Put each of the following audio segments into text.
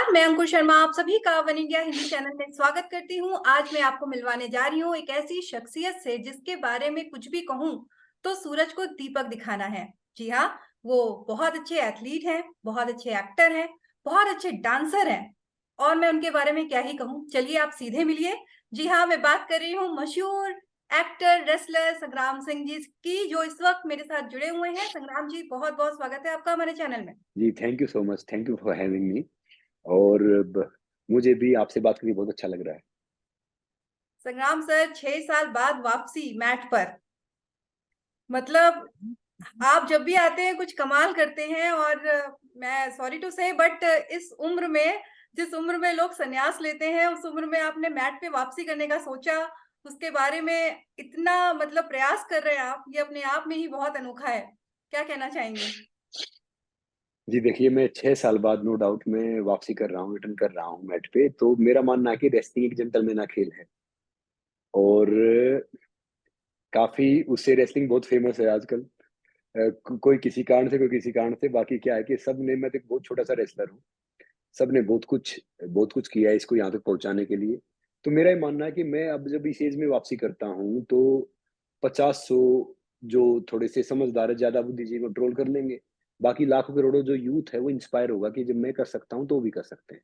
नमस्कार, मैं अंकुर शर्मा आप सभी का वन इंडिया हिंदी चैनल में स्वागत करती हूँ। आज मैं आपको मिलवाने जा रही हूँ एक ऐसी शख्सियत से जिसके बारे में कुछ भी कहूँ तो सूरज को दीपक दिखाना है। जी हाँ, वो बहुत अच्छे एथलीट हैं, बहुत अच्छे एक्टर हैं, बहुत अच्छे डांसर हैं और मैं उनके बारे में क्या ही कहूँ। चलिए आप सीधे मिलिए। जी हाँ, मैं बात कर रही हूँ मशहूर एक्टर रेसलर संग्राम सिंह जी की, जो इस वक्त मेरे साथ जुड़े हुए हैं। संग्राम जी, बहुत-बहुत स्वागत है आपका हमारे चैनल में। जी, thank you so much. Thank you for having me. और ब मुझे भी आपसे बात करके बहुत अच्छा लग रहा है। संग्राम सर 6 साल बाद वापसी मैट पर। मतलब आप जब भी आते हैं कुछ कमाल करते हैं और मैं सॉरी टू से बट इस उम्र में, जिस उम्र में लोग संन्यास लेते हैं, उस उम्र में आपने मैट पे वापसी करने का सोचा, उसके बारे में इतना मतलब प्रयास कर रहे हैं आप, ये अपने आप में ही बहुत अनोखा है। क्या कहना चाहेंगे? जी, देखिए मैं 6 साल बाद नो डाउट मैं वापसी कर रहा हूँ, रिटर्न कर रहा हूँ मैट पे। तो मेरा मानना है कि रेसलिंग एक जेंटलमैन का खेल है और काफ़ी उससे रेसलिंग बहुत फेमस है आजकल। कोई किसी कारण से, कोई किसी कारण से। बाकी क्या है कि सबने मैं तो एक बहुत छोटा-सा रेसलर हूँ। सबने बहुत कुछ किया है इसको यहाँ तक पहुँचाने के लिए। तो मेरा ये मानना है कि मैं अब जब इस एज में वापसी करता हूँ, तो 50-100 जो थोड़े से समझदार है, ज़्यादा बुद्धिजीवी वो ट्रोल कर लेंगे। बाकी लाखों करोड़ों जो यूथ है, वो इंस्पायर होगा कि जब मैं कर सकता हूँ, तो वो भी कर सकते हैं।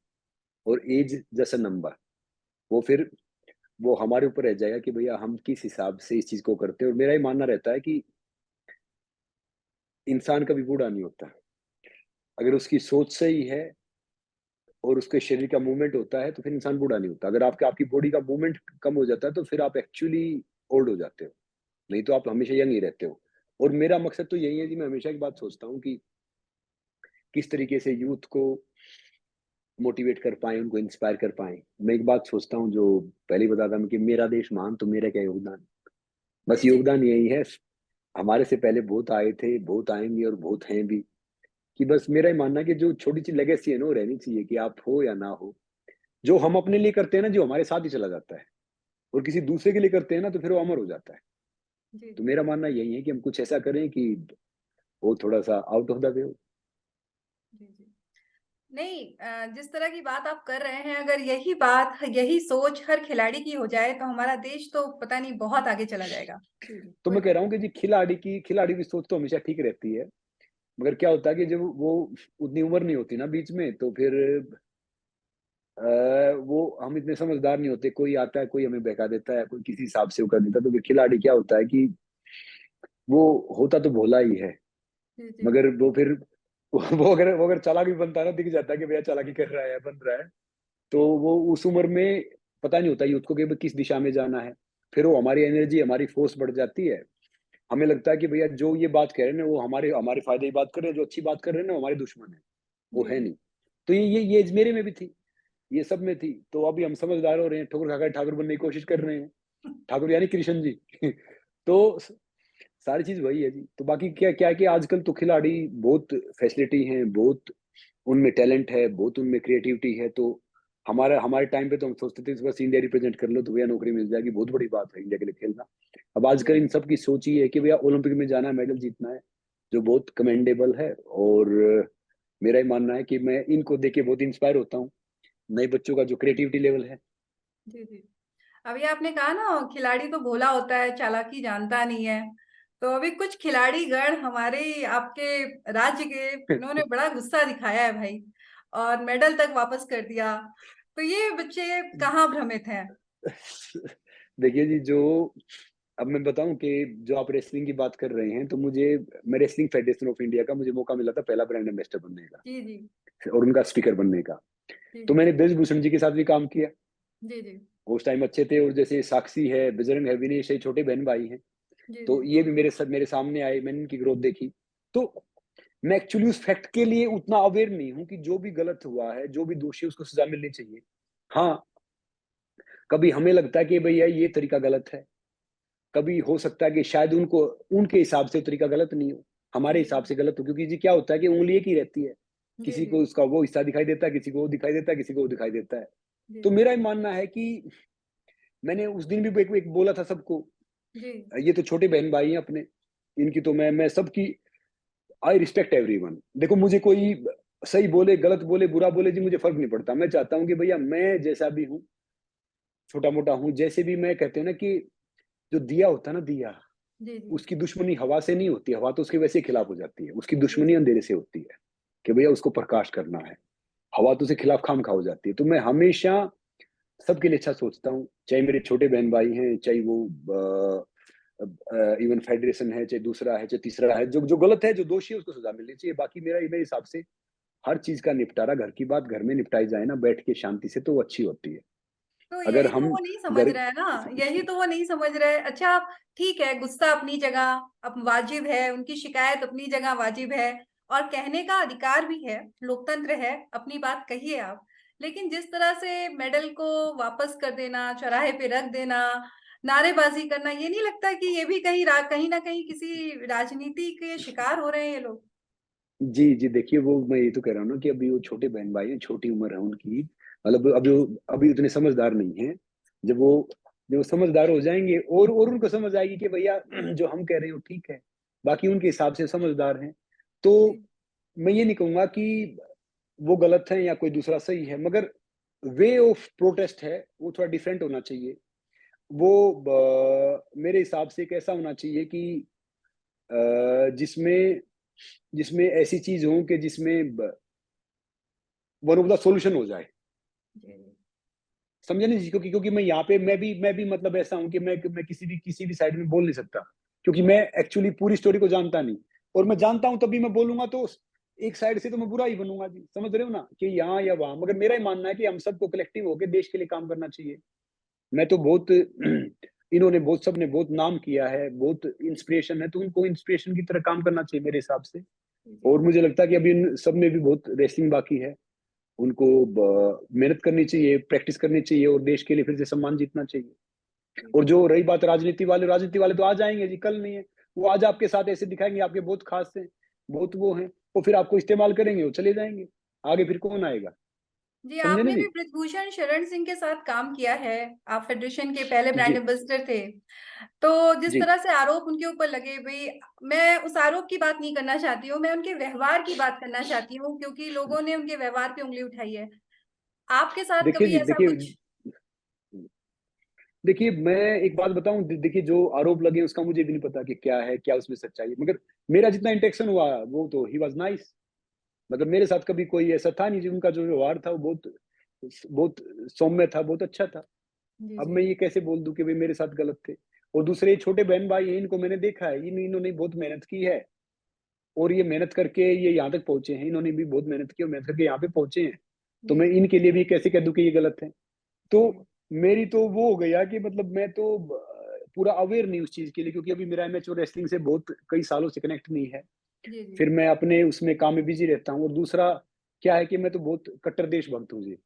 और एज जैसा नंबर, वो फिर वो हमारे ऊपर रह जाएगा कि भैया हम किस हिसाब से इस चीज़ को करते हैं। और मेरा ये मानना रहता है कि इंसान कभी बूढ़ा नहीं होता। अगर उसकी सोच सही है और उसके शरीर का मूवमेंट होता है, तो फिर इंसान बूढ़ा नहीं होता। अगर आपका आपकी बॉडी का मूवमेंट कम हो जाता है, तो फिर आप एक्चुअली ओल्ड हो जाते हो। नहीं तो आप हमेशा यंग ही रहते हो। और मेरा मकसद तो यही है जी, मैं हमेशा एक बात सोचता हूँ कि किस तरीके से यूथ को मोटिवेट कर पाएँ, उनको इंस्पायर कर पाएँ। मैं एक बात सोचता हूँ जो पहले ही बताता हूँ कि मेरा देश महान तो मेरा क्या योगदान? बस जी, जी। योगदान यही है, हमारे से पहले बहुत आए थे, बहुत आएँगे और बहुत हैं भी, कि बस मेरा ये मानना है कि जो छोटी-सी लेगेसी है ना, वो रहनी चाहिए कि आप हो या ना हो। जो हम अपने लिए करते हैं ना, जो हमारे साथ ही चला जाता है। और किसी दूसरे के लिए करते हैं ना, तो फिर वो अमर हो जाता है। जी, तो जी। मेरा मानना यही है कि हम कुछ ऐसा करें कि वो थोड़ा-सा आउट ऑफ द वे हो। जी, जी। नहीं, जिस तरह की बात आप कर रहे हैं, अगर यही बात, यही सोच हर खिलाड़ी की हो जाए, तो हमारा देश तो पता नहीं बहुत आगे चला जाएगा। जी, जी, तो कोई मैं कह बात रहा हूँ कि जी खिलाड़ी की सोच तो हमेशा ठीक रहती है, मगर क्या होता है कि जब वो उतनी उम्र नहीं होती ना बीच में, तो फिर वो हम इतने समझदार नहीं होते। कोई आता है, कोई हमें बहका देता है, कोई किसी हिसाब से वो कर देता है। तो फिर खिलाड़ी क्या होता है कि वो होता तो भोला ही है, जी, जी। मगर वो फिर वो अगर चालाक भी बनता है ना, दिख जाता है कि भैया चालाकी कर रहा है, बन रहा है। तो वो उस उम्र में पता नहीं होता यूथ को कि भाई किस दिशा में जाना है। फिर वो हमारी एनर्जी, हमारी फोर्स बढ़ जाती है। हमें लगता है कि भैया जो ये बात कह रहे हैं ना, वो हमारे हमारे फ़ायदे की बात कर रहे हैं, जो अच्छी बात कर रहे हैं ना, वो हमारे दुश्मन हैं, वो जी, है जी। नहीं। तो ये एज मेरे में भी थी, ये सब में थी। तो अभी हम समझदार हो रहे हैं, ठोकर खाकर ठाकुर बनने की कोशिश कर रहे हैं। ठाकुर यानी कृष्ण जी। तो सारी चीज़ वही है जी। तो बाकी क्या क्या है कि आजकल तो खिलाड़ी बहुत फैसिलिटी हैं, बहुत उनमें टैलेंट है, बहुत उनमें क्रिएटिविटी है। तो हमारे टाइम पे तो हम सोचते थे बस इंडिया रिप्रेजेंट कर लो तो भैया नौकरी मिल जाएगी, बहुत बड़ी बात है इंडिया के लिए खेलना। अब आजकल जी, इन सब की सोच ये है कि भैया ओलंपिक में जाना है, मेडल जीतना है, जो बहुत कमेंडेबल है। और मेरा ये मानना है कि मैं इनको देख के बहुत इंस्पायर होता हूँ, नए बच्चों का जो क्रिएटिविटी लेवल है। जी, जी। अभी आपने कहा ना खिलाड़ी तो भोला होता है, चालाकी जानता नहीं है। तो अभी कुछ खिलाड़ी गण हमारे आपके राज्य के, इन्होंने बड़ा गुस्सा दिखाया है भाई और मेडल तक वापस कर दिया। तो ये बच्चे कहाँ भ्रमित हैं? देखिए जी, जो अब मैं बताऊँ कि जो आप रेसलिंग की बात कर रहे हैं, तो मैं रेसलिंग फेडरेशन ऑफ इंडिया का मुझे मौका मिला था पहला ब्रांड एम्बेसडर बनने का जी, जी। और उनका स्पीकर बनने का। जी, तो जी। मैंने ब्रजभूषण जी के साथ भी काम किया। जी, जी। उस टाइम अच्छे थे। और जैसे साक्षी है, बजरंग है, विनेश है, छोटे बहन-भाई हैं। जी, तो जी। ये भी मेरे सामने आए, मैंने इनकी ग्रोथ देखी। तो मैं एक्चुअली उस फैक्ट के लिए उतना अवेयर नहीं हूँ कि जो भी गलत हुआ है, जो भी दोषी है उसको सज़ा मिलनी चाहिए। हाँ, कभी हमें लगता है कि भैया ये तरीका गलत है। कभी हो सकता है कि शायद उनको उनके हिसाब से तरीका गलत नहीं हो, हमारे जी, हिसाब जी। से गलत हो। क्योंकि जी क्या होता है कि उँगली एक ही रहती है। जी, किसी जी। को उसका वो हिस्सा दिखाई देता है, किसी को वो दिखाई देता है, किसी को वो दिखाई देता है। जी, तो जी। मेरा ये मानना है कि मैंने उस दिन भी एक बोला था सबको, जी। ये तो छोटे बहन-भाई हैं अपने, इनकी तो मैं सबकी आई रिस्पेक्ट एवरीवन। देखो मुझे कोई सही बोले, गलत बोले, बुरा बोले जी, मुझे फर्क नहीं पड़ता। मैं चाहता हूँ कि भैया मैं जैसा भी हूँ, छोटा मोटा हूँ, जैसे भी, मैं कहते हैं ना कि जो दिया होता है ना, दिया, जी जी उसकी दुश्मनी हवा से नहीं होती, हवा तो उसके वैसे ही खिलाफ हो जाती है, उसकी जी दुश्मनी जी अंधेरे से होती है, कि भैया उसको प्रकाश करना है। हवा तो उसके खिलाफ खाम खा हो जाती है। तो मैं हमेशा सबके लिए अच्छा सोचता हूँ, चाहे मेरे छोटे बहन भाई हैं, चाहे वो इवन फेडरेशन है, चाहे दूसरा है, चाहे तीसरा है, जो जो गलत है, जो दोषी है, उसको सजा मिलनी चाहिए। बाकी मेरे हिसाब से हर चीज का निपटारा, घर की बात घर में निपटाई जाए ना, बैठ के शांति से, तो वो अच्छी होती है। तो अगर यही तो हम वो नहीं समझ घर रहा है ना, यही तो वो नहीं समझ रहा है। अच्छा आप ठीक है, गुस्सा अपनी जगह अब वाजिब है, उनकी शिकायत अपनी जगह वाजिब है, और कहने का अधिकार भी है, लोकतंत्र है, अपनी बात कहिए आप। लेकिन जिस तरह से मेडल को वापस कर देना, चौराहे पे रख देना, नारेबाजी करना, ये नहीं लगता कि ये भी कहीं ना कहीं किसी राजनीति के शिकार हो रहे हैं ये लोग? जी, जी, देखिए, वो मैं ये तो कह रहा हूँ ना कि अभी वो छोटे बहन-भाई हैं, छोटी उम्र है उनकी, मतलब अभी उतने समझदार नहीं हैं। जब वो जब वो समझदार हो जाएँगे, और उनको समझ आएगी कि भैया जो हम कह रहे हैं वो ठीक है, बाकी उनके हिसाब से समझदार हैं। तो जी मैं ये नहीं कहूँगा कि वो गलत है या कोई दूसरा सही है, मगर वे ऑफ प्रोटेस्ट है, वो थोड़ा डिफरेंट होना चाहिए। वो मेरे हिसाब से एक ऐसा होना चाहिए कि जिसमें जिसमें ऐसी चीज़ हो कि जिसमें वन ऑफ द सॉल्यूशन हो जाए। जी समझे नहीं जी? क्योंकि क्योंकि मैं भी मतलब ऐसा हूँ कि मैं किसी भी साइड में बोल नहीं सकता, क्योंकि मैं एक्चुअली पूरी स्टोरी को जानता नहीं, और मैं जानता हूँ तभी मैं बोलूँगा, तो एक साइड से तो मैं बुरा ही बनूँगा जी, समझ रहे हो ना? कि यहाँ या वहाँ, मगर मेरा ही मानना है कि हम सबको कलेक्टिव होके देश के लिए काम करना चाहिए। मैं तो बहुत इन्होंने बहुत सबने बहुत नाम किया है, बहुत इंस्पिरेशन है, तो उनको इंस्पिरेशन की तरह काम करना चाहिए मेरे हिसाब से। जी और मुझे लगता है कि अभी इन सब में भी बहुत रेसलिंग बाकी है। उनको मेहनत करनी चाहिए, प्रैक्टिस करनी चाहिए, और देश के लिए फिर से सम्मान जीतना चाहिए। जी और जो रही बात राजनीति वाले तो आ जाएंगे जी, कल नहीं है। वो आज आपके साथ ऐसे दिखाएंगे, आपके बहुत खास हैं, बहुत वो हैं, और फिर आपको इस्तेमाल करेंगे, वो चले जाएंगे। आगे फिर कौन आएगा? जी, समझे ना आपने भी जी? ब्रिजभूषण शरण सिंह के साथ काम किया है, आप फेडरेशन के पहले ब्रांड जी, एम्बेसडर थे। तो जिस जी। तरह से आरोप उनके ऊपर लगे भई, मैं उस आरोप की बात नहीं करना चाहती हूँ, मैं उनके व्यवहार की बात करना चाहती हूँ, क्योंकि लोगों ने उनके व्यवहार पे उँगली उठाई है। आपके साथ देखिए कभी जी, ऐसा देखिए, कुछ? देखिए, मैं एक बात बताऊँ, देखिए, जो आरोप लगे उसका मुझे भी नहीं पता कि क्या है, क्या उसमें सच्चाई है। मगर मेरा जितना इंटरेक्शन हुआ, वो तो ही वाज़ नाइस। मतलब मेरे साथ कभी कोई ऐसा था नहीं जी, उनका जो व्यवहार था वो बहुत बहुत सौम्य था, बहुत अच्छा था। जी, अब जी। मैं ये कैसे बोल दूँ कि भई मेरे साथ गलत थे? और दूसरे छोटे बहन-भाई हैं, इनको मैंने देखा है, इन्होंने बहुत मेहनत की है, और ये मेहनत करके ये यहाँ तक पहुँचे हैं। इन्होंने भी बहुत मेहनत की और मेहनत करके यहाँ पे पहुँचे हैं। तो जी, मैं जी। इनके लिए भी कैसे कह दूँ कि ये गलत है? जी। तो मेरी तो वो हो गया कि मतलब मैं तो पूरा अवेयर नहीं उस चीज़ के लिए, क्योंकि अभी मेरा एमेच्योर रेसलिंग से बहुत कई सालों से कनेक्ट नहीं है। जी, जी। फिर मैं अपने उसमें काम में बिज़ी रहता हूँ, और दूसरा क्या है कि मैं तो बहुत कट्टर देशभक्त हूँ जी। जी,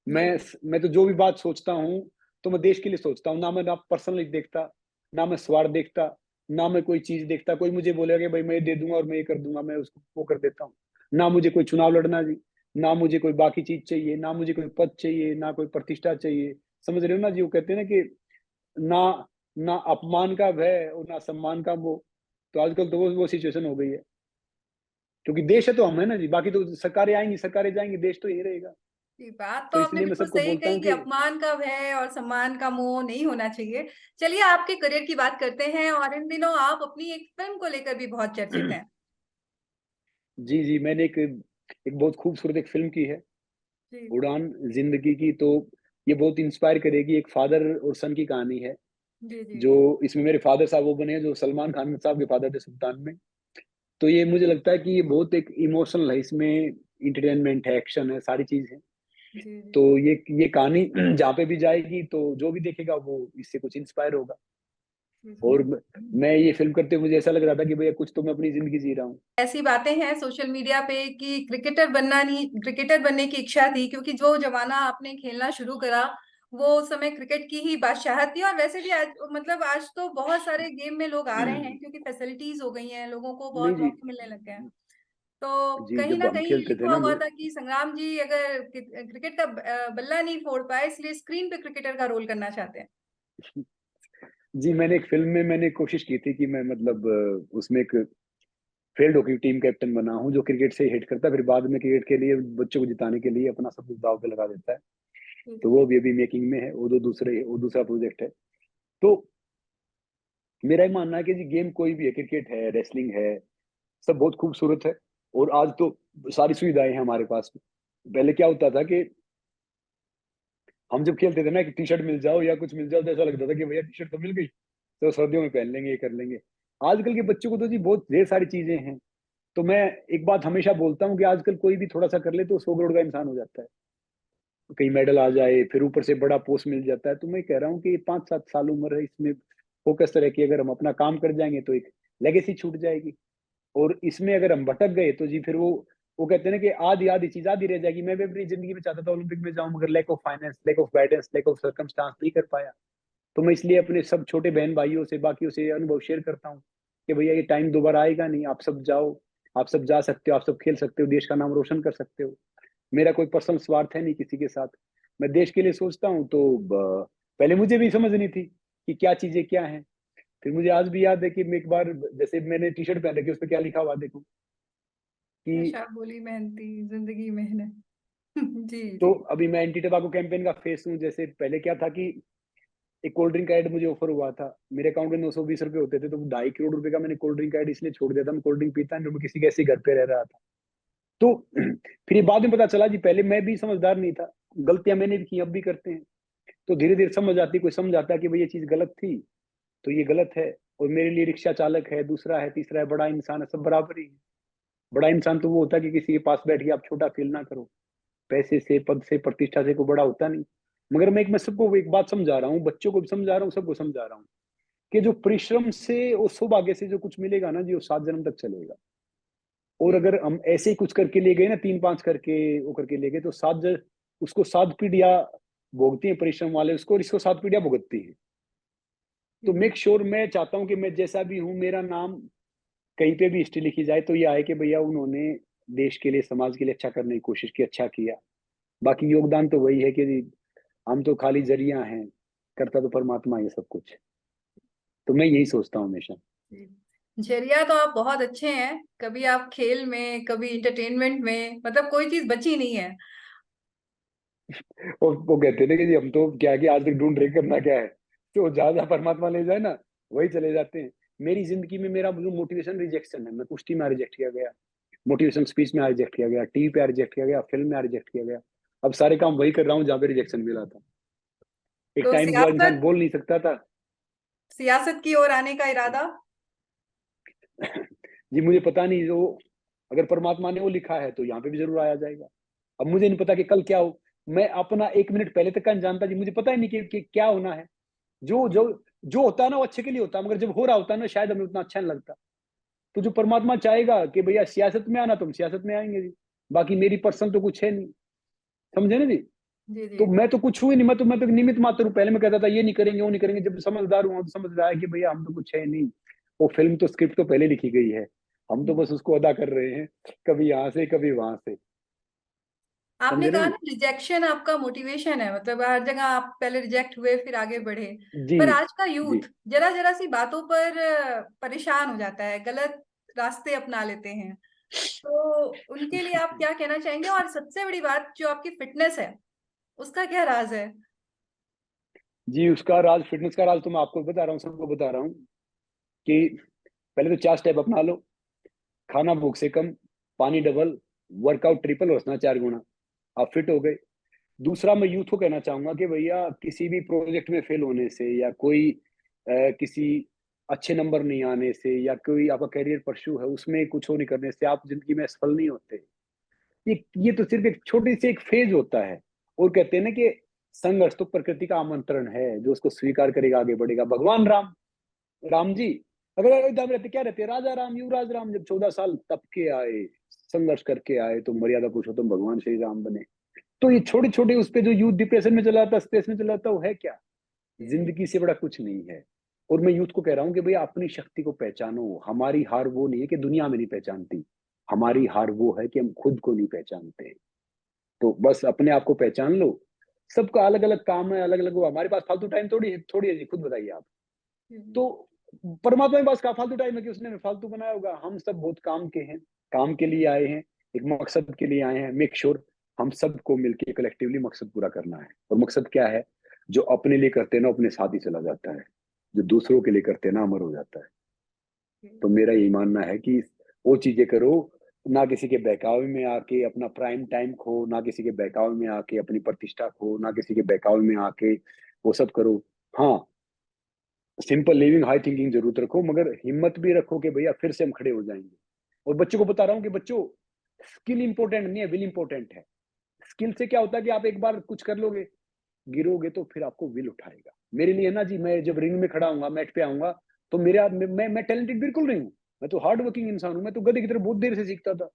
जी। मैं तो जो भी बात सोचता हूँ, तो मैं देश के लिए सोचता हूँ, ना पर्सनली देखता, ना मैं स्वार्थ देखता, ना मैं कोई चीज़ देखता। कोई मुझे बोलेगा कि भाई मैं ये दे दूँगा और मैं ये कर दूँगा, मैं उसको वो कर देता हूँ। ना मुझे कोई चुनाव लड़ना जी, ना मुझे कोई बाकी चीज़ चाहिए, ना मुझे कोई पद चाहिए, ना कोई प्रतिष्ठा चाहिए। समझ रहे हो ना जी? वो कहते हैं ना कि ना ना अपमान का भय और ना सम्मान का मोह। तो आजकल तो वो सिचुएशन हो गई है। क्योंकि देश है तो हम है ना जी, बाकी तो सरकारें आएँगी, सरकारें जाएँगी, देश तो यही रहेगा। जी, बात तो तो आपने इसलिए मैं बिल्कुल सबको सही बोलता कही हूँ कि कि अपमान का भय और सम्मान का मोह नहीं होना चाहिए। चलिए आपके करियर की बात करते हैं, और इन दिनों आप अपनी एक फ़िल्म को लेकर भी बहुत चर्चित हैं। जी, जी, मैंने एक बहुत खूबसूरत एक फ़िल्म की है, जी। उड़ान ज़िंदगी की। तो ये बहुत इंस्पायर करेगी। एक फ़ादर और सन की कहानी है, जी, जी। जो इसमें मेरे फ़ादर साहब वो बने हैं जो सलमान खान साहब के फ़ादर थे सुल्तान में। तो ये मुझे लगता है कि ये बहुत एक इमोशनल है, इसमें एंटरटेनमेंट है, एक्शन है, सारी चीज़ है। जी, जी। तो ये कहानी जहाँ पे भी जाएगी, तो जो भी देखेगा वो इससे कुछ इंस्पायर होगा। जी, और जी। मैं ये फ़िल्म करते हुए मुझे ऐसा लग रहा था कि भैया कुछ तो मैं अपनी ज़िंदगी जी रहा हूँ। ऐसी बातें हैं सोशल मीडिया पे कि क्रिकेटर बनने की इच्छा थी, क्योंकि जो ज़माना आपने खेलना शुरू करा, वो उस समय क्रिकेट की ही बादशाहत थी, और वैसे भी आज मतलब आज तो बहुत सारे गेम में लोग आ रहे हैं, क्योंकि फैसिलिटीज़ हो गई हैं, लोगों को नहीं बहुत जी, मौके मिलने लग गए हैं। तो जी, कहीं जब न हम कहीं खेलते थे लिखा ना हुआ वो था कि संग्राम जी अगर क्रिकेट का बल्ला नहीं फोड़ पाए, इसलिए स्क्रीन पे क्रिकेटर का रोल करना चाहते हैं। जी, मैंने एक फ़िल्म में मैंने कोशिश की थी कि मैं मतलब उसमें एक फेल्ड हॉकी टीम कैप्टन बना हूँ, जो क्रिकेट से हिट करता है, फिर बाद में क्रिकेट के लिए बच्चों को जिताने के लिए अपना सब कुछ दाव पे लगा देता है। तो वो भी अभी मेकिंग में है, वो दूसरा प्रोजेक्ट है। तो मेरा ही मानना है कि जी गेम कोई भी है, क्रिकेट है, रेसलिंग है, सब बहुत खूबसूरत है। और आज तो सारी सुविधाएं हैं हमारे पास। पहले क्या होता था कि हम जब खेलते थे ना, कि टी शर्ट मिल जाओ या कुछ मिल जाओ, तो ऐसा लगता था कि भैया टी शर्ट तो मिल गई, तो सर्दियों में पहन लेंगे, ये कर लेंगे। आजकल के बच्चों को तो जी बहुत ढेर सारी चीजें हैं। तो मैं एक बात हमेशा बोलता हूँ कि आजकल कोई भी थोड़ा सा कर ले तो 100 करोड़ का इंसान हो जाता है। कहीं मेडल आ जाए, फिर ऊपर से बड़ा पोस्ट मिल जाता है। तो मैं कह रहा हूँ कि 5-7 साल उम्र है, इसमें फोकस रहे कि अगर हम अपना काम कर जाएंगे तो एक लेगेसी छूट जाएगी। और इसमें अगर हम भटक गए तो जी फिर वो कहते हैं ना कि आधी आधी चीज आधी रह जाएगी। मैं भी अपनी जिंदगी में चाहता था ओलंपिक में जाऊं, मगर lack of finance, lack of guidance, lack of circumstance नहीं कर पाया। तो मैं इसलिए अपने सब छोटे बहन भाइयों से, बाकियों से अनुभव शेयर करता हूँ कि भैया ये टाइम दोबारा आएगा नहीं, आप सब जाओ, आप सब जा सकते हो, आप सब खेल सकते हो, देश का नाम रोशन कर सकते हो। मेरा कोई पर्सनल स्वार्थ है नहीं किसी के साथ, मैं देश के लिए सोचता हूँ। तो पहले मुझे भी समझ नहीं थी कि क्या चीजें क्या हैं। फिर मुझे आज भी याद है कि मैं एक बार, जैसे मैंने टी शर्ट पहन रखी, उस पर क्या लिखा हुआ देखो कि, नशा भूली मेहनती जिंदगी मेहनत। जी तो जी। अभी मैं एंटी टबाको कैंपेन का फेस हूँ। जैसे पहले क्या था कि एक कोल्ड ड्रिंक का एड मुझे ऑफर हुआ था, मेरे अकाउंट में 920 रुपए होते थे, तो 2.5 करोड़ रुपए का मैंने कोल्ड ड्रिंक का एड इसलिए छोड़ दिया था। मैं कोल्ड ड्रिंक पीता नहीं, मैं किसी के ऐसे ही घर पे रह रहा था। तो फिर ये बाद में पता चला जी, पहले मैं भी समझदार नहीं था, गलतियां मैंने भी की, अब भी करते हैं। तो धीरे धीरे समझ आती, कोई समझ आता है कि भाई ये चीज गलत थी, तो ये गलत है। और मेरे लिए रिक्शा चालक है, दूसरा है, तीसरा है, बड़ा इंसान है, सब बराबर ही है। बड़ा इंसान तो वो होता है कि किसी के पास बैठ के आप छोटा फील ना करो। पैसे से, पद से, प्रतिष्ठा से कोई बड़ा होता नहीं। मगर मैं सबको एक बात समझा रहा हूँ, बच्चों को भी समझा रहा हूँ, सबको समझा रहा हूँ कि जो परिश्रम से और सौभाग्य से जो कुछ मिलेगा ना जी, वो 7 जन्म तक चलेगा। और जी अगर हम ऐसे ही कुछ करके ले गए ना, 3-5 करके वो करके ले गए, तो उसको 7 पीढ़ियां भोगती हैं परिश्रम वाले उसको, और इसको 7 पीढ़ियां भुगतती हैं। तो जी। मेक श्योर, मैं चाहता हूँ कि मैं जैसा भी हूँ, मेरा नाम कहीं पे भी हिस्ट्री लिखी जाए तो ये आए कि भैया उन्होंने देश के लिए, समाज के लिए अच्छा करने की कोशिश की, अच्छा किया। बाकी योगदान तो वही है कि हम तो खाली जरिया हैं, करता तो परमात्मा ये सब कुछ। तो मैं यही सोचता हूँ हमेशा। जी। जरिया तो आप बहुत अच्छे हैं, कभी आप खेल में कभी इंटरटेनमेंट में, मतलब कोई चीज बची नहीं है। और वो कहते हैं ना कि जी हम तो क्या है कि आज तक ढूंढ रहे करना क्या है, तो जहां जहां परमात्मा ले जाए ना, वही चले जाते हैं। मेरी जिंदगी में मेरा जो मोटिवेशन रिजेक्शन है, मैं कुश्ती में रिजेक्ट किया गया, मोटिवेशन स्पीच में रिजेक्ट किया गया, टीवी पे रिजेक्ट किया गया, फिल्म में रिजेक्ट किया गया। अब सारे काम वही कर रहा हूँ जहाँ पे रिजेक्शन मिला था। एक तो टाइम हुआ इंसान सियासत, बोल नहीं सकता था। सियासत की ओर आने का इरादा। जी मुझे पता नहीं, जो अगर परमात्मा ने वो लिखा है तो यहाँ पे भी जरूर आया जाएगा। अब मुझे नहीं पता कि कल क्या हो, मैं अपना 1 मिनट पहले तक का नहीं जानता जी, मुझे पता ही नहीं कि क्या होना है। जो जो जो होता है ना वो अच्छे के लिए होता है, मगर जब हो रहा होता है ना, शायद हमें उतना अच्छा नहीं लगता। तो जो परमात्मा चाहेगा कि भैया सियासत में आना, तो हम सियासत में आएंगे जी। बाकी मेरी पर्सन तो कुछ है नहीं, समझे ना जी। जी जी। तो मैं तो कुछ हुई नहीं, मैं तो निमित्त मात्र हूँ। पहले मैं कहता था ये नहीं करेंगे, वो नहीं करेंगे, जब समझदार हुआ तो समझ आया कि भैया हम तो कुछ है नहीं। वो फिल्म तो, स्क्रिप्ट तो पहले लिखी गई है, हम तो बस उसको अदा कर रहे हैं, कभी यहाँ से कभी वहां से। आपने समझे ना कहा जी। ना रिजेक्शन आपका मोटिवेशन है, मतलब हर जगह आप पहले रिजेक्ट हुए फिर आगे बढ़े। जी पर आज का जी यूथ जरा जरा सी बातों पर परेशान हो जाता है, गलत रास्ते अपना लेते हैं। तो उनके लिए आप क्या कहना चाहेंगे? और सबसे बड़ी बात जो आपकी फिटनेस है, उसका क्या राज है? जी, उसका राज, फिटनेस का राज तो मैं आपको बता रहा हूँ, सबको बता रहा हूँ कि पहले तो 4 स्टेप अपना लो। खाना भूख से कम, पानी डबल, वर्कआउट ट्रिपल और हंसना 4 गुना, आप फिट हो गए। दूसरा, मैं यूथ को कहना चाहूंगा कि भैया किसी भी प्रोजेक्ट में फेल होने से, या कोई किसी अच्छे नंबर नहीं आने से, या कोई आपका करियर परस्यू है उसमें कुछ हो नहीं करने से आप जिंदगी में सफल नहीं होते। ये तो सिर्फ एक छोटी सी एक फेज होता है। और कहते हैं ना कि संघर्ष तो प्रकृति का आमंत्रण है, जो उसको स्वीकार करेगा आगे बढ़ेगा। भगवान राम, राम जी अगर अयोध्या में रहते, क्या रहते, राजा राम, युवराज राम, जब 14 साल तप के आए, संघर्ष करके आए, तो मर्यादा पुरुषोत्तम भगवान श्री राम बने। तो ये छोटे छोटे उस पे जो यूथ डिप्रेशन में चला जाता, स्ट्रेस में चला जाता, वो है क्या? जी जी। जिंदगी से बड़ा कुछ नहीं है। और मैं यूथ को कह रहा हूँ कि भैया अपनी शक्ति को पहचानो। हमारी हार वो नहीं है कि दुनिया में नहीं पहचानती, हमारी हार वो है कि हम खुद को नहीं पहचानते। तो बस अपने आप को पहचान लो। सबका अलग अलग काम है, अलग अलग, वो हमारे पास फालतू टाइम थोड़ी है, थोड़ी है जी, खुद बताइए आप। जी, तो परमात्मा के पास का फालतू टाइम है कि उसने हमें फालतू बनाया होगा। हम सब बहुत काम के हैं, काम के लिए आए हैं, एक मकसद के लिए आए हैं। मेक श्योर हम सबको मिलके कलेक्टिवली मकसद पूरा करना है। और मकसद क्या है? जो अपने लिए करते हैं ना अपने साथ ही चला जाता है, जो दूसरों के लिए करते हैं ना अमर हो जाता है। तो मेरा यही मानना है कि वो चीजें करो, ना किसी के बहकावे में आके अपना प्राइम टाइम खो, ना किसी के बहकावे में आके अपनी प्रतिष्ठा खो, ना किसी के बहकावे में आके वो सब करो। हाँ, सिंपल लिविंग, हाई थिंकिंग जरूर रखो, मगर हिम्मत भी रखो कि भैया फिर से हम खड़े हो जाएंगे। और बच्चों को बता रहा हूँ कि बच्चों, स्किल इंपॉर्टेंट नहीं है, विल इंपॉर्टेंट है। स्किल से क्या होता है कि आप एक बार कुछ कर लोगे, गिरोगे तो फिर आपको विल उठाएगा। मेरे लिए ना जी, मैं जब रिंग में खड़ा हूंगा, मैट पे आऊंगा, तो मेरा मैं टैलेंटेड बिल्कुल नहीं हूँ। मैं तो हार्ड वर्किंग इंसान हूँ। मैं तो गधे की तरह बहुत देर से सीखता था।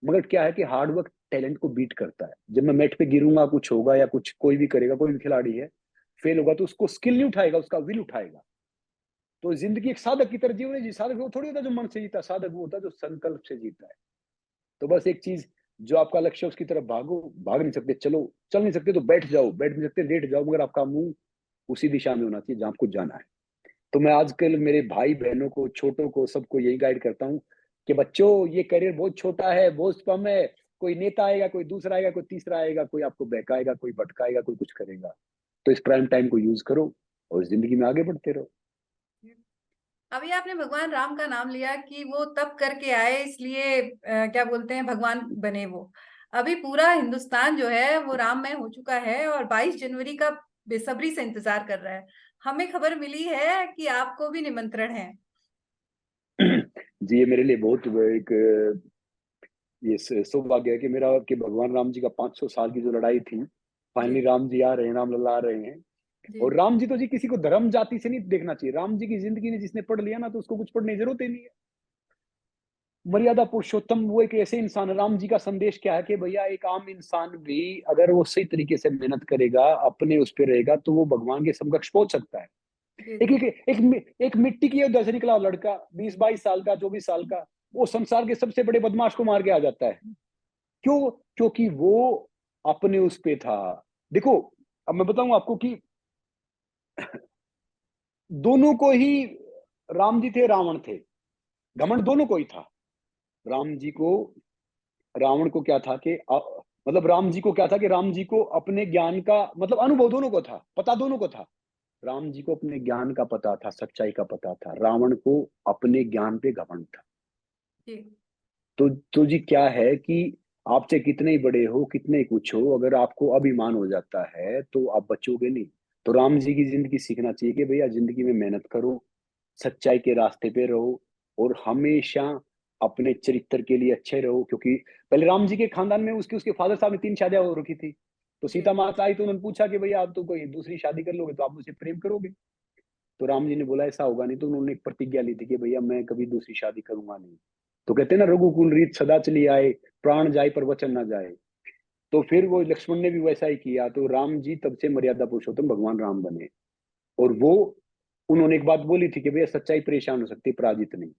मगर क्या है कि हार्ड वर्क टैलेंट को बीट करता है। जब मैं मैट पे गिरूंगा, कुछ होगा या कुछ कोई भी करेगा, कोई भी खिलाड़ी है, फेल होगा तो उसको स्किल नहीं उठाएगा, उसका विल उठाएगा। तो जिंदगी एक साधक की तरह जीवन है जी। साधक वो थोड़ी होता है जो मन से जीता, साधक वो होता है जो संकल्प से जीता है। तो बस एक चीज, जो आपका लक्ष्य है उसकी तरफ भागो। भाग नहीं सकते चलो, चल नहीं सकते तो बैठ जाओ, बैठ नहीं सकते लेट जाओ, मगर आपका मुंह उसी दिशा में होना चाहिए जहां आपको जाना है। तो मैं आजकल मेरे भाई बहनों को, छोटों को, सबको यही गाइड करता हूँ कि बच्चों, ये करियर बहुत छोटा है, बहुत कम है। कोई नेता आएगा, कोई दूसरा आएगा, कोई तीसरा आएगा, कोई आपको बहकाएगा, कोई भटकाएगा, कोई कुछ करेगा। तो इस प्राइम टाइम को यूज करो और जिंदगी में आगे बढ़ते रहो। अभी आपने भगवान राम का नाम लिया कि वो तप करके आए, इसलिए क्या बोलते हैं, भगवान बने वो। अभी पूरा हिंदुस्तान जो है वो राममय हो चुका है और 22 जनवरी का बेसब्री से इंतजार कर रहा है। हमें खबर मिली है कि आपको भी निमंत्रण है। जी, ये मेरे लिए बहुत एक ये सौभाग्य है कि मेरा, कि भगवान राम जी का 500 साल की जो लड़ाई थी, जी फाइनली राम जी आ रहे हैं, राम लला आ रहे हैं। जी और राम जी तो जी किसी को धर्म जाति से नहीं देखना चाहिए। राम जी की जिंदगी ने जिसने पढ़ लिया ना, तो उसको कुछ पढ़ने की जरूरत ही नहीं है। मर्यादा पुरुषोत्तम वो एक ऐसे इंसान है। राम जी का संदेश क्या है कि भैया एक आम इंसान भी अगर वो सही तरीके से मेहनत करेगा, अपने उस पर रहेगा, तो वो भगवान के समकक्ष पहुंच सकता है। जी एक एक एक मिट्टी की वजह से निकला लड़का, 20-22 साल का, 24 साल का, वो संसार के सबसे बड़े बदमाश को मार के आ जाता है। क्यों? क्योंकि वो अपने उस पे था। देखो, अब मैं बताऊं आपको कि दोनों को ही, राम जी थे, रावण थे, घमंड दोनों को ही था। राम जी को, रावण को क्या था कि मतलब राम जी को क्या था कि राम जी को अपने ज्ञान का मतलब अनुभव दोनों को था, पता दोनों को था। राम जी को अपने ज्ञान का पता था, सच्चाई का पता था। रावण को अपने ज्ञान पे घमंड था। जी तो जी क्या है कि आप चाहे कितने ही बड़े हो, कितने ही कुछ हो, अगर आपको अभिमान हो जाता है तो आप बचोगे नहीं। तो राम जी की जिंदगी सीखना चाहिए कि भैया जिंदगी में मेहनत करो, सच्चाई के रास्ते पे रहो, और हमेशा अपने चरित्र के लिए अच्छे रहो। क्योंकि पहले राम जी के खानदान में उसके उसके फादर साहब ने 3 शादियां हो रखी थी। तो जी सीता माता आई तो उन्होंने पूछा कि भैया आप तो कोई दूसरी शादी कर लोगे तो आप मुझसे प्रेम करोगे? तो राम जी ने बोला ऐसा होगा नहीं। तो उन्होंने एक प्रतिज्ञा ली थी कि भैया मैं कभी दूसरी शादी करूंगा नहीं। तो कहते हैं ना, रघुकुल रीत सदा चली आए, प्राण जाए पर वचन ना जाए। तो फिर वो लक्ष्मण ने भी वैसा ही किया। तो राम जी तब से मर्यादा पुरुषोत्तम भगवान राम बने। और वो, उन्होंने एक बात बोली थी कि भैया सच्चाई परेशान हो सकती है, पराजित नहीं।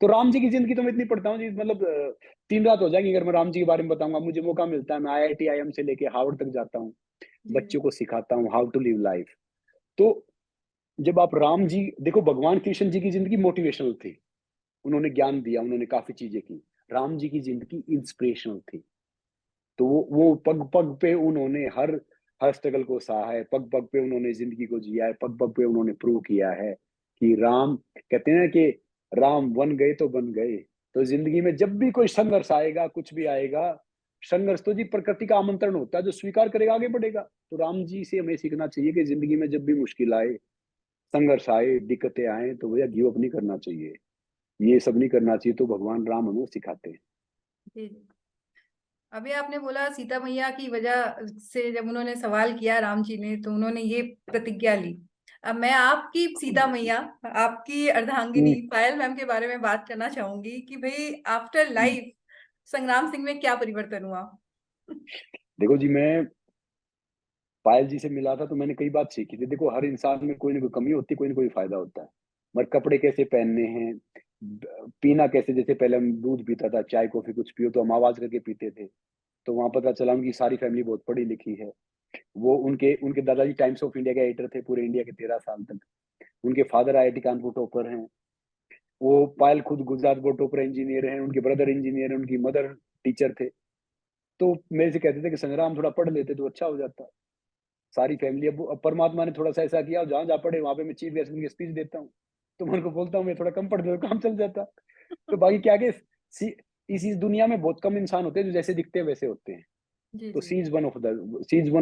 तो राम जी की जिंदगी तो मैं इतनी पढ़ता हूँ जी, मतलब 3 रात हो जाएंगी अगर मैं राम जी के बारे में बताऊंगा। मुझे मौका मिलता है, मैं IIT IIM से लेके हार्वर्ड तक जाता हूँ, जी बच्चों को सिखाता हूँ हाउ टू लिव लाइफ। तो जब आप राम जी देखो, भगवान कृष्ण जी की जिंदगी मोटिवेशनल थी, उन्होंने ज्ञान दिया, उन्होंने काफी चीजें की। राम जी की जिंदगी इंस्पिरेशनल थी। तो वो पग पग पे उन्होंने हर हर स्ट्रगल को सहा है, पग पग पे उन्होंने जिंदगी को जिया है, पग पग पे उन्होंने प्रूव किया है कि राम, कहते हैं ना कि राम बन गए तो बन गए। तो जिंदगी में जब भी कोई संघर्ष आएगा, कुछ भी आएगा, संघर्ष तो जी प्रकृति का आमंत्रण होता है, जो स्वीकार करेगा आगे बढ़ेगा। तो राम जी से हमें सीखना चाहिए कि जिंदगी में जब भी मुश्किल आए, संघर्ष आए, दिक्कतें आए, तो भैया गिव अप नहीं करना चाहिए, ये सब नहीं करना चाहिए। तो भगवान राम हमें सिखाते हैं। जी जी। अभी आपने बोला सीता मैया की वजह से, जब उन्होंने सवाल किया राम जी ने, तो उन्होंने ये प्रतिज्ञा ली। अब मैं आपकी सीता मैया, आपकी अर्धांगिनी हम्म, पायल मैम के बारे में बात करना चाहूंगी कि भाई आफ्टर हम्म। लाइफ संग्राम सिंह में क्या परिवर्तन हुआ। देखो जी, मैं पायल जी से मिला था तो मैंने कई बात सीखी थी। देखो, हर इंसान में कोई ना कोई कमी होती है, कोई ना कोई फायदा होता है। मगर कपड़े कैसे पहनने हैं, पीना कैसे, जैसे पहले हम दूध पीता था, चाय कॉफी कुछ पियो तो हम आवाज करके पीते थे। तो वहां पता चला उनकी सारी फैमिली बहुत पढ़ी लिखी है। वो उनके उनके दादाजी टाइम्स ऑफ इंडिया के एडिटर थे पूरे इंडिया के 13 साल तक। उनके फादर आईआईटी कानपुर टॉपर हैं। वो पायल खुद गुजरात बोर्ड टॉपर इंजीनियर हैं, उनके ब्रदर इंजीनियर हैं, उनकी मदर टीचर थे। तो मेरे से कहते थे कि संग्राम थोड़ा पढ़ लेते तो अच्छा हो जाता। सारी फैमिली, अब परमात्मा ने थोड़ा सा ऐसा किया, जहाँ जहाँ पढ़े वहां पे मैं चीफ गेस्ट की स्पीच देता हूँ। तो मैं उनको बोलता हूँ मैं थोड़ा कम पढ़ देता, काम चल जाता। तो बाकी क्या कि इस दुनिया में बहुत कम इंसान होते हैं जो जैसे दिखते हैं वैसे होते हैं। जी तो जी। C is one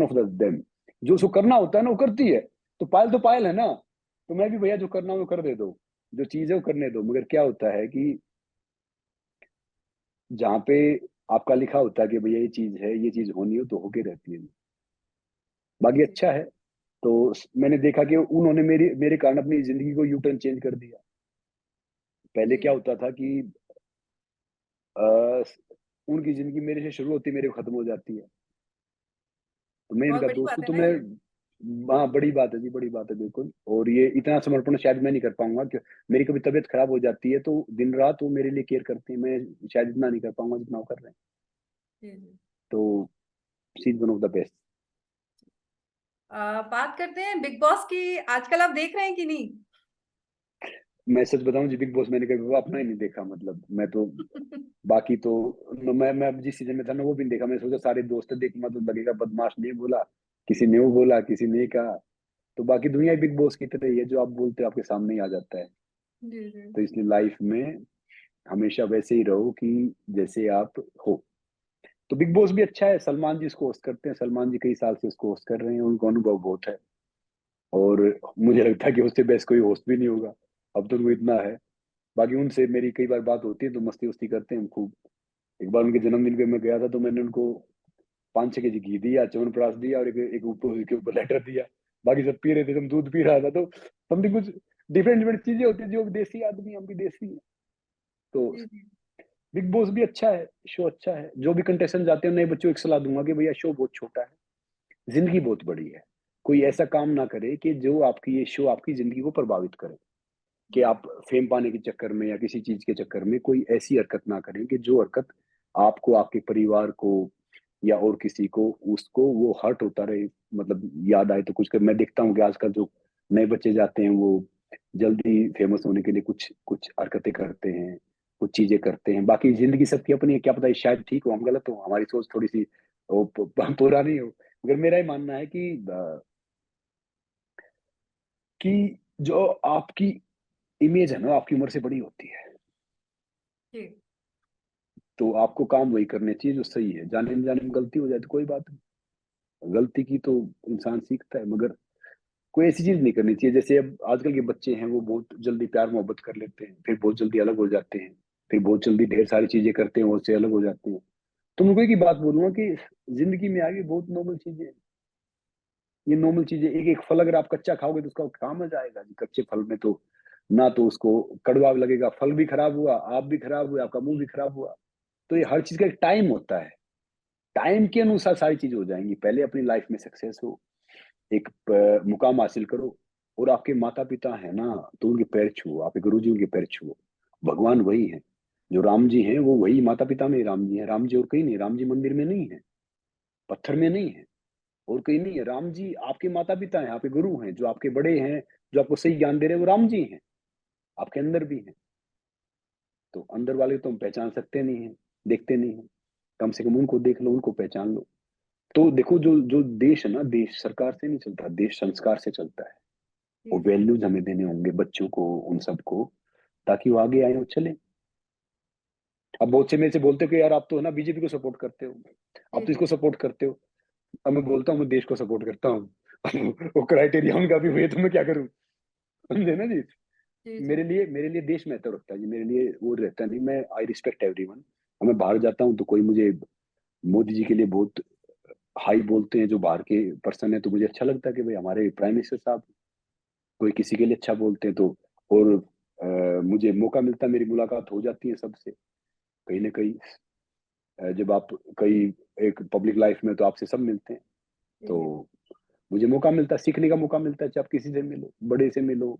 of them देम। जो उसको करना होता है ना वो करती है। तो पायल है ना। तो मैं भी भैया जो करना है वो कर दे दो, जो चीज है वो करने दो। मगर क्या होता है कि जहाँ पे आपका लिखा होता है कि भैया ये चीज है, ये चीज होनी हो तो होके रहती है। बाकी जी अच्छा है। तो मैंने देखा कि उन्होंने मेरे मेरे कारण अपनी जिंदगी को यू टर्न चेंज कर दिया। पहले क्या जी। होता था कि आ, उनकी जिंदगी मेरे से शुरू होती मेरे को खत्म हो जाती है। तो मैं बहुत इनका बड़ी दोस्त बात हूँ है तो ना मैं, ये। हाँ बड़ी बात है जी, बड़ी बात है बिल्कुल। और ये इतना समर्पण शायद मैं नहीं कर पाऊंगा कि मेरी कभी तबीयत खराब हो जाती है तो दिन रात वो मेरे लिए केयर करते हैं। मैं शायद इतना नहीं कर पाऊंगा जितना वो कर रहे हैं। जी जी। तो she is one of the best. बात करते हैं बिग बॉस की, आजकल आप देख रहे हैं कि नहीं? मैं सच बताऊं जी, बिग बॉस मैंने कभी अपना ही नहीं देखा। मतलब मैं तो, बाकी तो मैं अब जिस सीजन में था ना वो भी नहीं देखा। मैं सोचा सारे दोस्त देखूंगा तो लगेगा बदमाश ने बोला, किसी ने वो बोला, किसी ने कहा। तो बाकी दुनिया बिग बॉस की तरह ही है, जो आप बोलते हो आपके सामने ही आ जाता है। जी जी। तो इसलिए लाइफ में हमेशा वैसे ही रहो कि जैसे आप हो। तो बिग बॉस भी अच्छा है। सलमान जी इसको होस्ट करते हैं, सलमान जी कई साल से इसको होस्ट कर रहे हैं, उनको अनुभव बहुत है। और मुझे लगता है कि उससे बेस्ट कोई होस्ट भी नहीं होगा। अब तो वो इतना है। बाकी उनसे मेरी कई बार बात होती है तो मस्ती वस्ती करते हैं हम खूब। एक बार उनके जन्मदिन पे मैं गया था तो मैंने उनको 5-6 केजी घी दिया, च्यवनप्राश दिया और एक एक ऊपर के ऊपर लेटर दिया। बाकी सब पी रहे थे, हम दूध पी रहा था। तो समथिंग कुछ डिफरेंट डिफरेंट चीजें होती है, जो देसी आदमी, हम भी देसी हैं। तो जी जी। बिग बॉस भी अच्छा है, शो अच्छा है। जो भी कंटेस्टेंट जाते हैं नए बच्चों को एक सलाह दूंगा कि भैया शो बहुत छोटा है, जिंदगी बहुत बड़ी है। कोई जी ऐसा काम ना करे कि जो आपकी ये शो आपकी जिंदगी को प्रभावित करे। कि जी। आप फेम पाने के चक्कर में या किसी चीज के चक्कर में कोई ऐसी हरकत ना करें कि जो हरकत आपको, आपके परिवार को या और किसी को, उसको वो हर्ट होता रहे। मतलब याद आए तो कुछ मैं देखता हूँ कि आजकल जो नए बच्चे जाते हैं वो जल्दी फेमस होने के लिए कुछ कुछ हरकतें करते हैं, कुछ चीजें करते हैं। बाकी जिंदगी सबकी अपनी है, क्या पता शायद ठीक हो, हम गलत हो, हमारी सोच थोड़ी सी पुरानी हो। मगर मेरा ही मानना है कि जो आपकी इमेज है ना आपकी उम्र से बड़ी होती है। जी। तो आपको काम वही करने चाहिए जो सही है। जाने अनजाने में गलती हो जाए तो कोई बात नहीं, गलती की तो इंसान सीखता है। मगर कोई ऐसी चीज नहीं करनी चाहिए। जैसे अब आजकल के बच्चे हैं वो बहुत जल्दी प्यार मोहब्बत कर लेते हैं, फिर बहुत जल्दी अलग हो जाते हैं, फिर बहुत जल्दी ढेर सारी चीजें करते हैं और उससे अलग हो जाते हैं। तो मैं कोई की बात बोलूंगा कि जिंदगी में आगे बहुत नॉर्मल चीजें हैं। ये नॉर्मल चीजें, एक एक फल अगर आप कच्चा खाओगे तो उसका कहाँ मजा आएगा जी। कच्चे फल में तो ना तो उसको कड़वा लगेगा, फल भी खराब हुआ, आप भी खराब हुए, आपका मुंह भी खराब हुआ। तो ये हर चीज का एक टाइम होता है। टाइम के अनुसार सारी चीजें हो जाएंगी। पहले अपनी लाइफ में सक्सेस हो, एक मुकाम हासिल करो। और आपके माता पिता है ना, तो उनके पैर छुओ, आपके गुरु जी उनके पैर छुओ। भगवान वही है। जो राम जी हैं वो वही माता पिता में ही राम जी हैं। राम जी और कहीं नहीं, राम जी मंदिर में नहीं है, पत्थर में नहीं है, और कहीं नहीं है। राम जी आपके माता पिता हैं, आपके गुरु हैं, जो आपके बड़े हैं, जो आपको सही ज्ञान दे रहे हैं, वो राम जी हैं। आपके अंदर भी हैं। तो अंदर वाले तो हम पहचान सकते नहीं है, देखते नहीं है। कम से कम उनको देख लो, उनको पहचान लो। तो देखो, जो जो देश है ना, देश सरकार से नहीं चलता, देश संस्कार से चलता है। वो जी जी। वैल्यूज हमें देने होंगे बच्चों को, उन सबको, ताकि वो आगे आए और चले। अब बहुत से मेरे से बोलते हो कि यार आप तो है ना बीजेपी को सपोर्ट करते हो, आप जी तो जी। इसको सपोर्ट करते हो। अब मैं बोलता हूँ मैं देश को सपोर्ट करता हूँ। वो क्राइटेरिया उनका भी हुए तो मैं क्या करूँ। समझे ना जी। जी जी। मेरे लिए देश महत्व रखता है जी। मेरे लिए वो रहता नहीं। मैं आई रिस्पेक्ट एवरीवन। मैं बाहर जाता हूँ तो कोई मुझे मोदी जी के लिए बहुत हाई बोलते हैं, जो बाहर के पर्सन है, तो मुझे अच्छा लगता है कि भाई हमारे प्राइम मिनिस्टर साहब कोई किसी के लिए अच्छा बोलते हैं। तो और मुझे मौका मिलता है, मेरी मुलाकात हो जाती है सबसे कहीं ना कहीं। जब आप कई एक पब्लिक लाइफ में तो आपसे सब मिलते हैं। जी तो जी। मुझे मौका मिलता है, सीखने का मौका मिलता है, चाहे आप किसी से मिलो, बड़े से मिलो।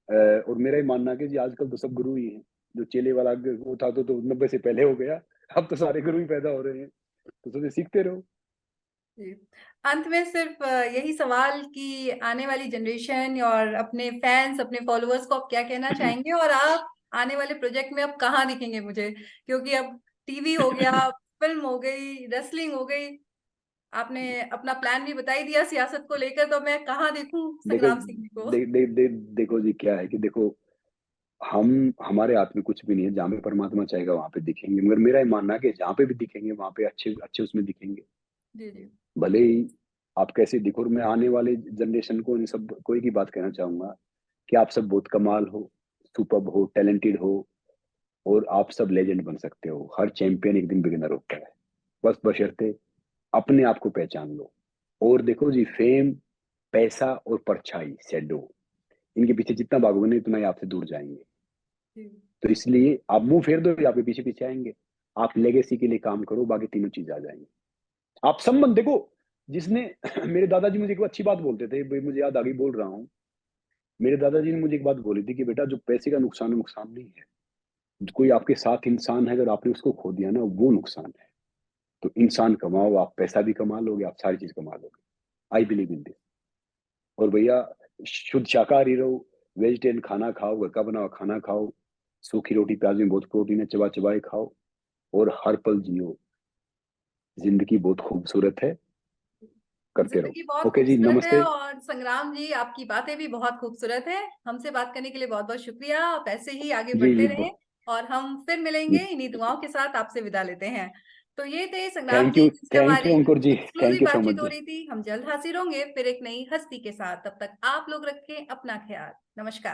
और मेरा ही मानना है कि जी आजकल तो सब गुरु ही हैं। जो चेले वाला वो था तो 90 से पहले हो गया। अब तो सारे गुरु ही पैदा हो रहे हैं। तो सबसे सीखते रहो। जी। अंत में सिर्फ यही सवाल कि आने वाली जनरेशन और अपने फैन्स, अपने फॉलोअर्स को आप क्या कहना चाहेंगे? और आप आने वाले प्रोजेक्ट में अब कहाँ दिखेंगे मुझे? क्योंकि अब टीवी हो गया, फ़िल्म हो गई, रेसलिंग हो गई, आपने अपना प्लान भी बता ही दिया सियासत को लेकर, तो मैं कहाँ देखूँ देखो संग्राम सिंह जी को? दे, दे, दे, देखो जी, क्या है कि देखो, हम हमारे हाथ में कुछ भी नहीं है। जहाँ पे परमात्मा चाहेगा वहां पे दिखेंगे, मगर मेरा ये मानना है कि जहाँ पे भी दिखेंगे वहां पे अच्छे अच्छे उसमें दिखेंगे। जी, जी। भले ही आप कैसे दिखो। और मैं आने वाले जनरेशन को इन सब कोई की बात कहना चाहूंगा कि आप सब बहुत कमाल हो, सुपर्ब हो, टैलेंटेड हो, और आप सब लेजेंड बन सकते हो। हर चैंपियन एक दिन बिगिनर होता है। बस बशर्ते अपने आप को पहचान लो। और देखो जी, फेम, पैसा और परछाई, शैडो, इनके पीछे जितना भागोगे ना उतना ही आपसे दूर जाएंगे। जी। तो इसलिए आप मुंह फेर दो, आपके पीछे पीछे आएंगे। आप लेगेसी के लिए काम करो, बाकी तीनों चीज आ जाएंगी। आप संबंध देखो, जिसने मेरे दादाजी मुझे एक अच्छी बात बोलते थे, भाई मुझे याद आ गई, बोल रहा हूँ। मेरे दादाजी ने मुझे एक बात बोली थी कि बेटा, जो पैसे का नुकसान है, नुकसान नहीं है। कोई आपके साथ इंसान है, अगर आपने उसको खो दिया ना, वो नुकसान है। तो इंसान कमाओ, आप पैसा भी कमा लोगे, आप सारी चीज कमा लोगे। I believe in this. और भैया, शुद्ध शाकाहारी रहो, वेजिटेरियन खाना खाओ, घर का बना हुआ खाना खाओ, सूखी रोटी प्याज में बहुत प्रोटीन है, चबा चबाए खाओ, और हर पल जियो। जिंदगी बहुत खूबसूरत है, करते रहो। ज़िंदगी बहुत ओके जी, खूबसूरत है नमस्ते। और संग्राम जी आपकी बातें भी बहुत खूबसूरत हैं। हमसे बात करने के लिए बहुत-बहुत शुक्रिया। आप ऐसे ही आगे जी बढ़ते जी, रहें और हम फिर मिलेंगे। इन्हीं दुआओं के साथ आपसे विदा लेते हैं। तो ये थे संग्राम जी जिनसे थैंक हमारी यू अंकुर जी, थैंक एक्सक्लूसिव यू सो मच बातचीत हो जी। रही थी। हम जल्द हाज़िर होंगे फिर एक नई हस्ती के साथ। तब तक आप लोग रखें अपना ख़्याल। नमस्कार।